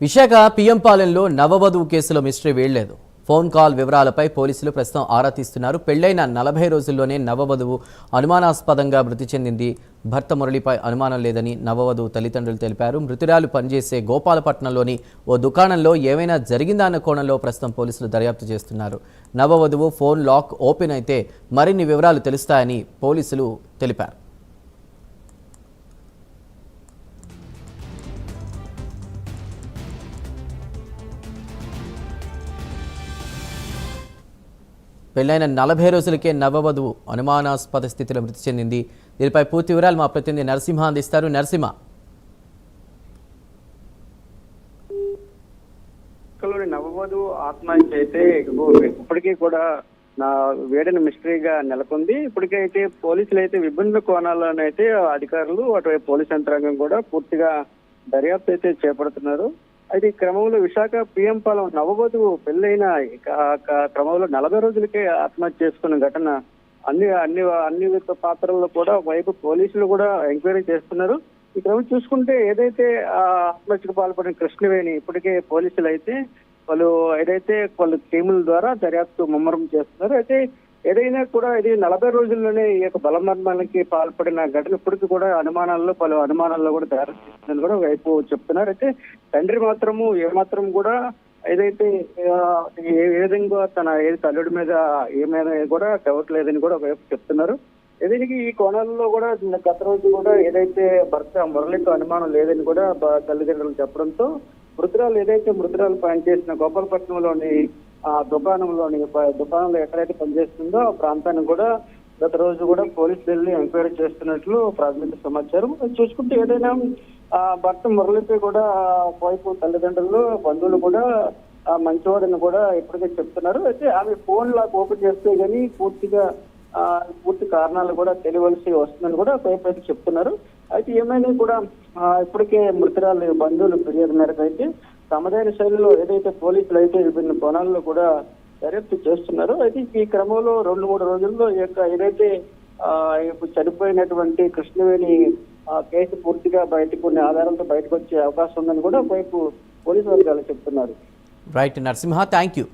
Visakha PM పాలెంలో నవవధువు కేసులో mystery వీడలేదు. Phone call వివరాలపై పోలీసులు ప్రస్తుతం ఆరా తీస్తున్నారు. పెళ్లైన 40 రోజుల్లోనే నవవధువు అనుమానాస్పదంగా మృతి చెందింది. భర్త మురళిపై అనుమానం లేదని నవవధువు తల్లిదండ్రులు తెలిపారు. మృతురాలు పనిచేసే గోపాలపట్నంలోని ఓ దుకాణంలో ఏమైనా జరిగిందా అన్న కోణంలో ప్రస్తుతం పోలీసులు దర్యాప్తు చేస్తున్నారు. నవవధువు ఫోన్ లాక్ ఓపెన్ అయితే మరిన్ని వివరాలు తెలుస్తాయని పోలీసులు తెలిపారు. పెళ్లైన 40 రోజులకే నవవధువు అనుమానాస్పద స్థితిలో మృతి చెందింది. దీనిపై పూర్తి వివరాలు మా ప్రతినిధి నరసింహ అందిస్తారు. నరసింహ, నవవధువు ఆత్మహత్య అయితే ఇప్పటికీ కూడా నా వేడిన మిస్టరీగా నెలకొంది. ఇప్పటికైతే పోలీసులు అయితే విభిన్న కోణాల్లోనైతే అధికారులు అటువైపు పోలీస్ యంత్రాంగం కూడా పూర్తిగా దర్యాప్తు అయితే చేపడుతున్నారు. అయితే ఈ క్రమంలో విశాఖ పిఎం పాలెం నవవధువు పెళ్లైన క్రమంలో 40 రోజులకే ఆత్మహత్య చేసుకున్న ఘటన అన్ని పాత్రల్లో కూడా వైపు పోలీసులు కూడా ఎంక్వైరీ చేస్తున్నారు. ఈ క్రమం చూసుకుంటే ఏదైతే ఆత్మహత్యకు పాల్పడిన కృష్ణవేణి ఇప్పటికే పోలీసులు అయితే వాళ్ళు టీముల ద్వారా దర్యాప్తు ముమ్మరం చేస్తున్నారు. అయితే ఏదైనా కూడా ఇది 40 రోజుల్లోనే ఈ యొక్క బలమర్మాలకి పాల్పడిన ఘటన ఇప్పటికీ కూడా పలు అనుమానాల్లో కూడా దారితీస్తుందని కూడా వైపు చెప్తున్నారు. అయితే తండ్రి ఏమాత్రం కూడా ఏదైతే ఏ విధంగా తన తల్లుడి మీద ఏమైనా కూడా డౌట్ లేదని కూడా వైపు చెప్తున్నారు. ఏదైనా ఈ కోణాల్లో కూడా గత రోజు కూడా ఏదైతే భర్త మురళితో అనుమానం లేదని కూడా తల్లిదండ్రులు చెప్పడంతో మృతురాలు పనిచేసిన గోపాలపట్నంలోని దుకాణంలో ఎక్కడైతే పనిచేస్తుందో ఆ ప్రాంతాన్ని కూడా గత రోజు కూడా పోలీసులు వెళ్ళి ఎంక్వైరీ చేస్తున్నట్లు ప్రాథమిక సమాచారం. చూసుకుంటే ఏదైనా భర్త మురళిపై కూడా వైపు తల్లిదండ్రులు బంధువులు కూడా మంచివాడని కూడా ఇప్పటికే చెప్తున్నారు. అయితే ఆమె ఫోన్ లాక్ ఓపెన్ చేస్తే గానీ పూర్తి కారణాలు కూడా తెలియవలసి వస్తుందని కూడా వైపు అయితే చెప్తున్నారు. అయితే ఏమైనా కూడా ఇప్పటికే మృతురాలు బంధువులు ఫిర్యాదు మేరకు అయితే తమదైన శైలిలో ఏదైతే పోలీసులు అయితే విభిన్న కోణాల్లో కూడా దర్యాప్తు చేస్తున్నారు. అయితే ఈ క్రమంలో 2-3 రోజుల్లో ఏదైతే ఇప్పుడు చనిపోయినటువంటి కృష్ణవేణి కేసు పూర్తిగా కొన్ని ఆధారాలతో బయటకు వచ్చే అవకాశం ఉందని కూడా వైపు పోలీసు వర్గాలు చెప్తున్నారు. Right Narasimha, thank you.